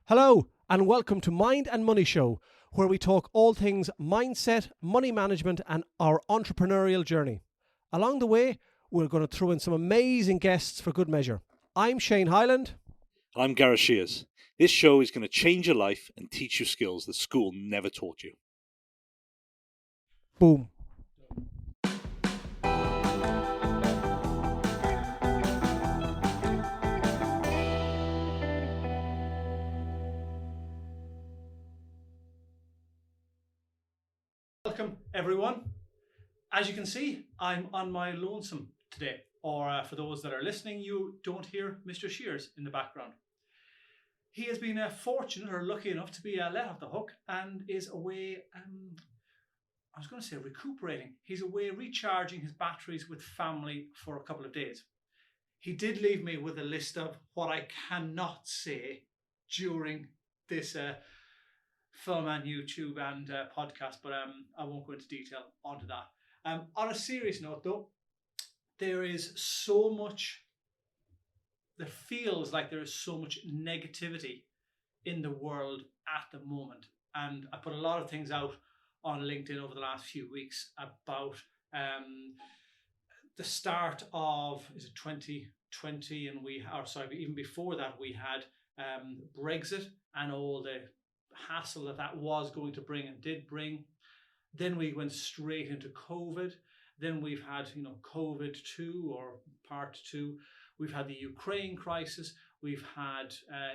Hello, and welcome to Mind and Money Show, where we talk all things mindset, money management, and our entrepreneurial journey. Along the way, we're going to throw in some amazing guests for good measure. I'm Shane Hyland. I'm Gareth Shears. This show is going to change your life and teach you skills that school never taught you. Boom. Welcome, everyone. As you can see, I'm on my lonesome today. Or for those that are listening, you don't hear Mr. Shears in the background. He has been fortunate or lucky enough to be let off the hook and is away, I was going to say recuperating. He's away recharging his batteries with family for a couple of days. He did leave me with a list of what I cannot say during this film and YouTube and podcast, but I won't go into detail onto that. On a serious note, though, there feels like there is so much negativity in the world at the moment. And I put a lot of things out on LinkedIn over the last few weeks about the start of, is it 2020? And even before that, we had Brexit and all the hassle that was going to bring and did bring. Then we went straight into COVID. Then we've had, COVID 2 or part 2. We've had the Ukraine crisis. We've had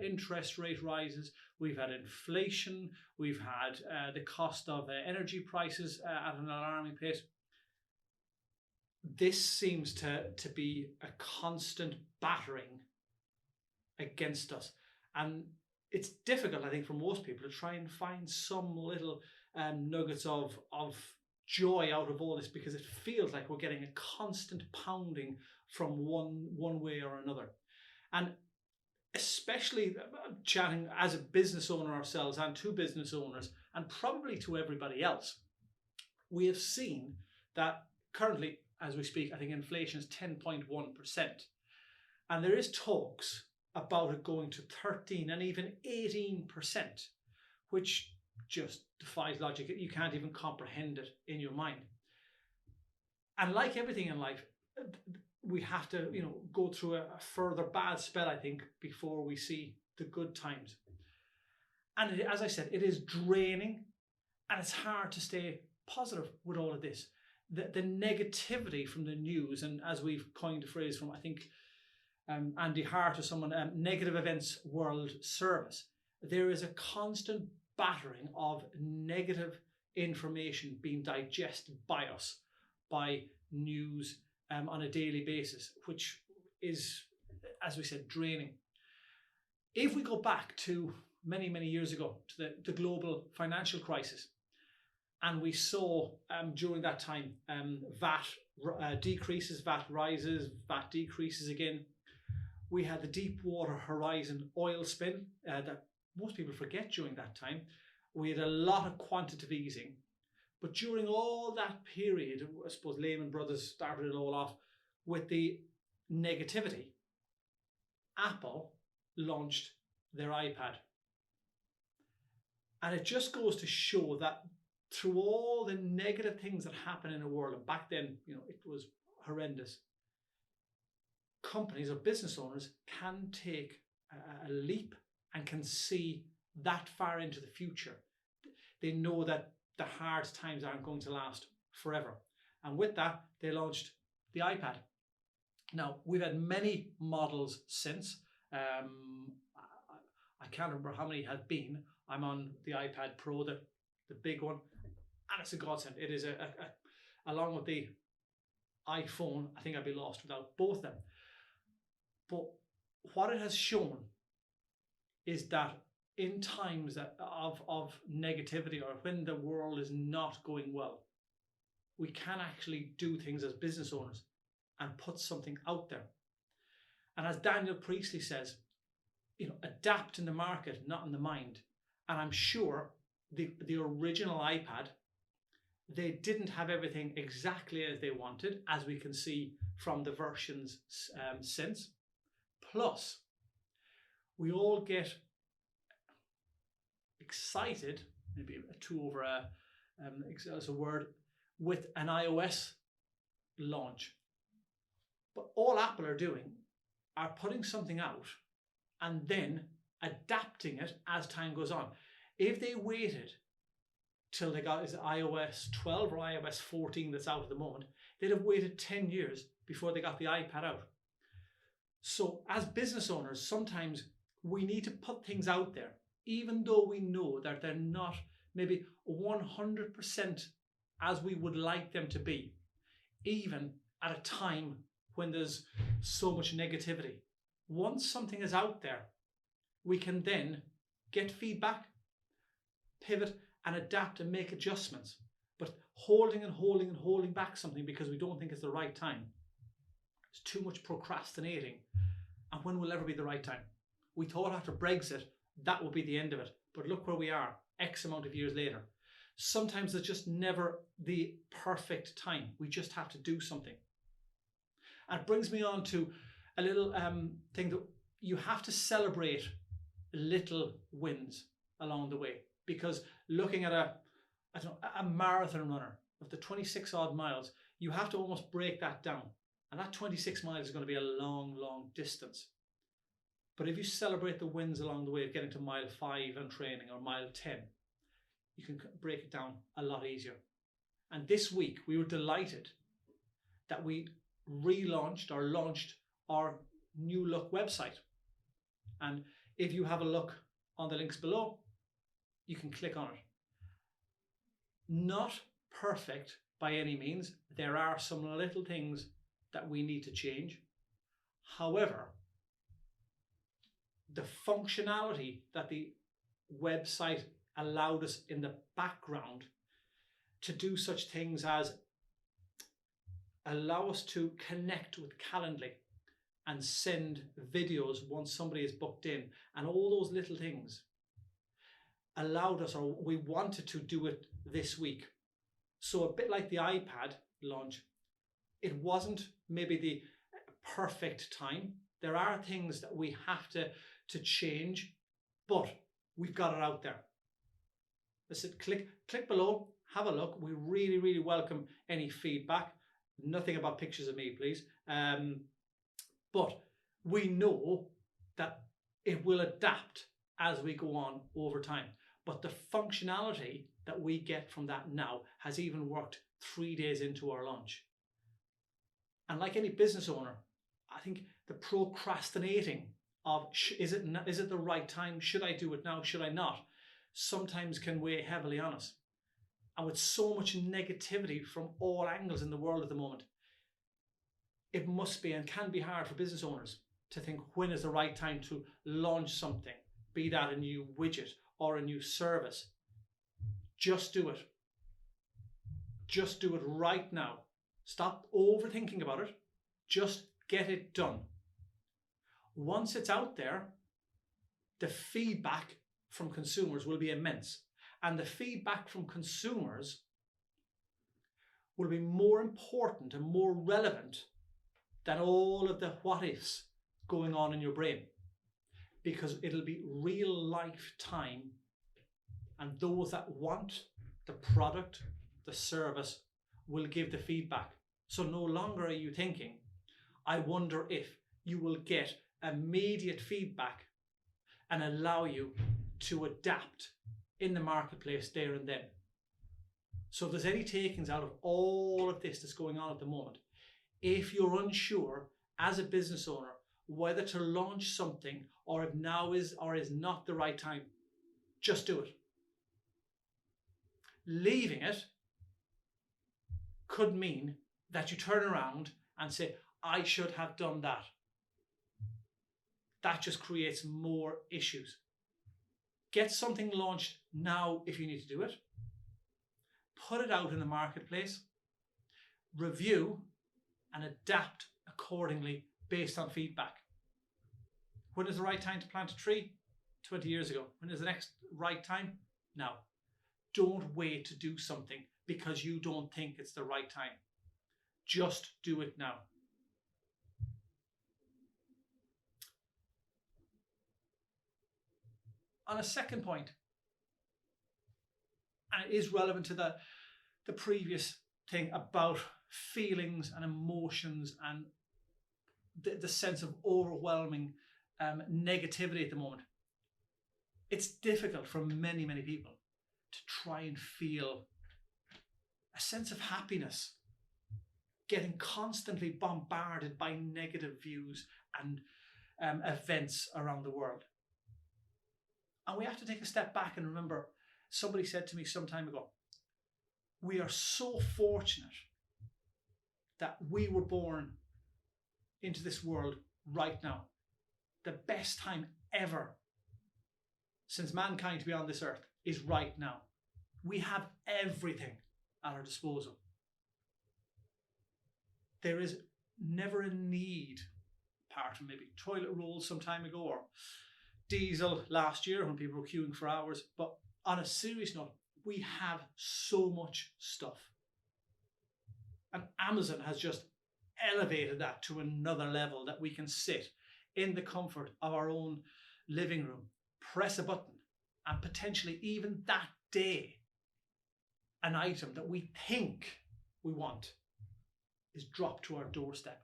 interest rate rises. We've had inflation. We've had the cost of energy prices at an alarming pace. This seems to be a constant battering against us. And it's difficult, I think, for most people to try and find some little nuggets of joy out of all this, because it feels like we're getting a constant pounding from one way or another. And especially chatting as a business owner ourselves and to business owners and probably to everybody else, we have seen that currently, as we speak, I think inflation is 10.1%. And there is talks about it going to 13 and even 18%, which just defies logic. You can't even comprehend it in your mind. And like everything in life, we have to, go through a further bad spell, I think, before we see the good times. And as I said, it is draining, and it's hard to stay positive with all of this. The negativity from the news, and as we've coined a phrase from, I think, Andy Hart or someone, Negative Events World Service, there is a constant battering of negative information being digested by us, by news on a daily basis, which is, as we said, draining. If we go back to many, many years ago, to the global financial crisis, and we saw during that time VAT decreases, VAT rises, VAT decreases again. We had the Deepwater Horizon oil spill that most people forget during that time. We had a lot of quantitative easing. But during all that period, I suppose Lehman Brothers started it all off with the negativity. Apple launched their iPad. And it just goes to show that through all the negative things that happen in the world, and back then, it was horrendous, companies or business owners can take a leap and can see that far into the future. They know that the hard times aren't going to last forever. And with that, they launched the iPad. Now, we've had many models since. I can't remember how many had been. I'm on the iPad Pro, the big one, and it's a godsend. It is along with the iPhone, I think I'd be lost without both of them. But what it has shown is that in times of negativity, or when the world is not going well, we can actually do things as business owners and put something out there. And as Daniel Priestley says, adapt in the market, not in the mind. And I'm sure the original iPad, they didn't have everything exactly as they wanted, as we can see from the versions since. Plus, we all get excited, maybe too over as a word, with an iOS launch. But all Apple are doing are putting something out and then adapting it as time goes on. If they waited till they got, is it iOS 12 or iOS 14 that's out at the moment, they'd have waited 10 years before they got the iPad out. So as business owners, sometimes we need to put things out there, even though we know that they're not maybe 100% as we would like them to be, even at a time when there's so much negativity. Once something is out there, we can then get feedback, pivot and adapt and make adjustments. But holding back something because we don't think it's the right time, it's too much procrastinating. And when will ever be the right time? We thought after Brexit that would be the end of it, but look where we are X amount of years later. Sometimes it's just never the perfect time. We just have to do something. And it brings me on to a little thing that you have to celebrate little wins along the way, because looking at a marathon runner of the 26 odd miles, you have to almost break that down. And that 26 miles is going to be a long, long distance. But if you celebrate the wins along the way of getting to mile 5 on training or mile 10, you can break it down a lot easier. And this week we were delighted that we launched our new look website. And if you have a look on the links below, you can click on it. Not perfect by any means. There are some little things that we need to change. However, the functionality that the website allowed us in the background to do such things as allow us to connect with Calendly and send videos once somebody is booked in, and all those little things allowed us, or we wanted to do it this week. So a bit like the iPad launch, it wasn't maybe the perfect time. There are things that we have to change, but we've got it out there. Listen, click below, have a look. We really, really welcome any feedback. Nothing about pictures of me, please. But we know that it will adapt as we go on over time. But the functionality that we get from that now has even worked 3 days into our launch. And like any business owner, I think the procrastinating of is it the right time? Should I do it now? Should I not? Sometimes can weigh heavily on us. And with so much negativity from all angles in the world at the moment, it must be and can be hard for business owners to think when is the right time to launch something, be that a new widget or a new service. Just do it. Just do it right now. Stop overthinking about it. Just get it done. Once it's out there, the feedback from consumers will be immense. And the feedback from consumers will be more important and more relevant than all of the what ifs going on in your brain, because it'll be real life time, and those that want the product, the service, will give the feedback. So no longer are you thinking, I wonder if. You will get immediate feedback and allow you to adapt in the marketplace there and then. So if there's any takings out of all of this that's going on at the moment, if you're unsure as a business owner whether to launch something or if now is or is not the right time, just do it. Leaving it could mean that you turn around and say, I should have done that. That just creates more issues. Get something launched now if you need to do it. Put it out in the marketplace. Review and adapt accordingly based on feedback. When is the right time to plant a tree? 20 years ago. When is the next right time? Now. Don't wait to do something because you don't think it's the right time. Just do it now. On a second point, And it is relevant to the previous thing about feelings and emotions and the sense of overwhelming negativity at the moment. It's difficult for many, many people to try and feel a sense of happiness, getting constantly bombarded by negative views and events around the world. And we have to take a step back and remember, somebody said to me some time ago, we are so fortunate that we were born into this world right now. The best time ever since mankind to be on this earth is right now. We have everything at our disposal. There is never a need, apart from maybe toilet rolls some time ago or diesel last year when people were queuing for hours. But on a serious note, we have so much stuff. And Amazon has just elevated that to another level, that we can sit in the comfort of our own living room, press a button, and potentially even that day, an item that we think we want is dropped to our doorstep.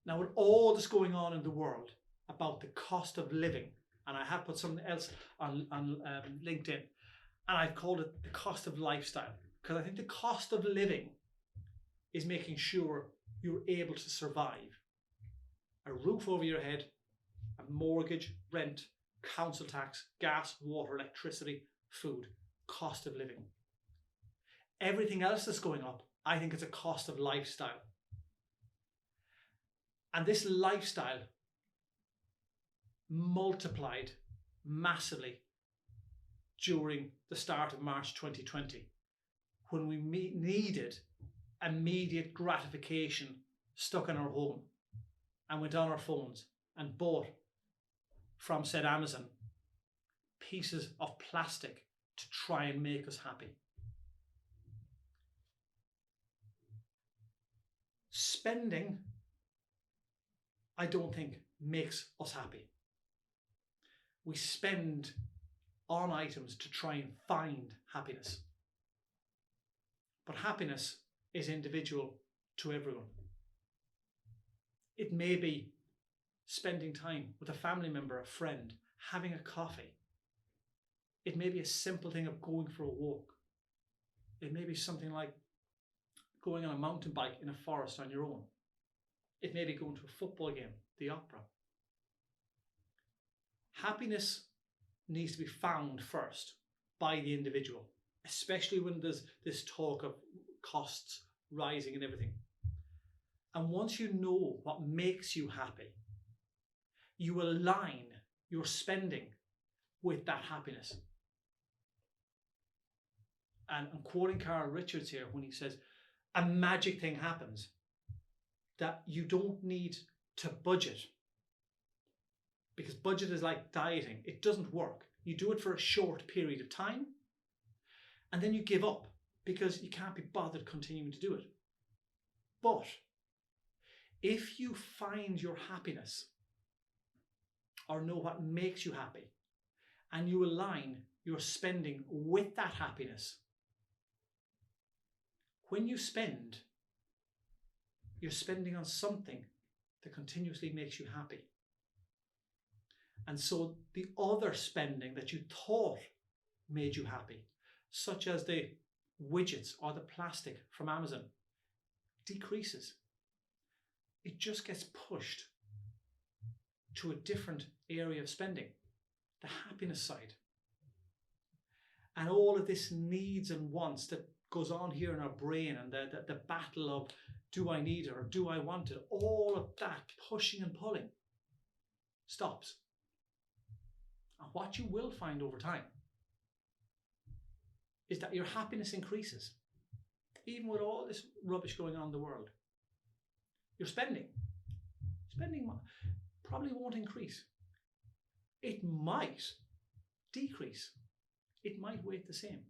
Now, with all this going on in the world about the cost of living, and I have put something else on LinkedIn, and I've called it the cost of lifestyle, because I think the cost of living is making sure you're able to survive. A roof over your head, a mortgage, rent, council tax, gas, water, electricity, food, cost of living. Everything else that's going up, I think it's a cost of lifestyle. And this lifestyle multiplied massively during the start of March 2020, when we needed immediate gratification stuck in our home, and went on our phones and bought from said Amazon pieces of plastic to try and make us happy. Spending, I don't think, makes us happy. We spend on items to try and find happiness. But happiness is individual to everyone. It may be spending time with a family member, a friend, having a coffee. It may be a simple thing of going for a walk. It may be something like going on a mountain bike in a forest on your own. It may be going to a football game, the opera. Happiness needs to be found first by the individual, especially when there's this talk of costs rising and everything. And once you know what makes you happy, you align your spending with that happiness. And I'm quoting Carl Richards here when he says, a magic thing happens, that you don't need to budget, because budget is like dieting. It doesn't work. You do it for a short period of time, and then you give up because you can't be bothered continuing to do it. But if you find your happiness, or know what makes you happy, and you align your spending with that happiness, when you spend, you're spending on something that continuously makes you happy. And so the other spending that you thought made you happy, such as the widgets or the plastic from Amazon, decreases. It just gets pushed to a different area of spending, the happiness side. And all of this needs and wants that goes on here in our brain, and the battle of, do I need it or do I want it? All of that pushing and pulling stops. And what you will find over time is that your happiness increases, even with all this rubbish going on in the world. Your spending probably won't increase. It might decrease. It might weigh the same.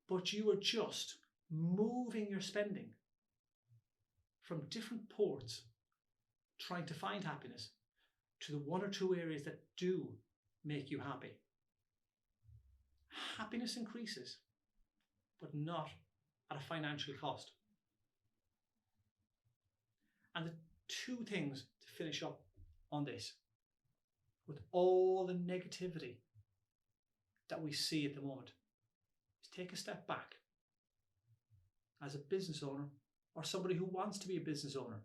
But you are just moving your spending from different ports, trying to find happiness, to the one or two areas that do make you happy. happiness increases, but not at a financial cost. And the two things to finish up on this, with all the negativity that we see at the moment, is take a step back as a business owner or somebody who wants to be a business owner.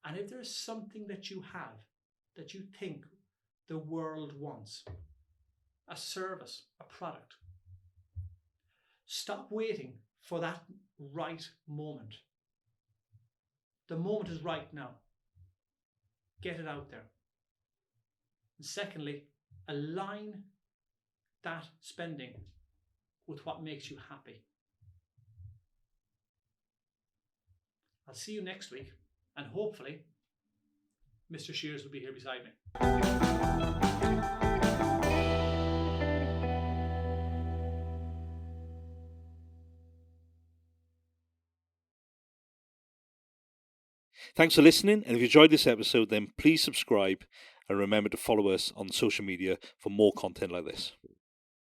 And if there's something that you have that you think the world wants, a service, a product, stop waiting for that right moment. The moment is right now. Get it out there. And secondly, align that spending with what makes you happy. I'll see you next week, and hopefully Mr. Shears will be here beside me. Thanks for listening, and if you enjoyed this episode, then please subscribe and remember to follow us on social media for more content like this.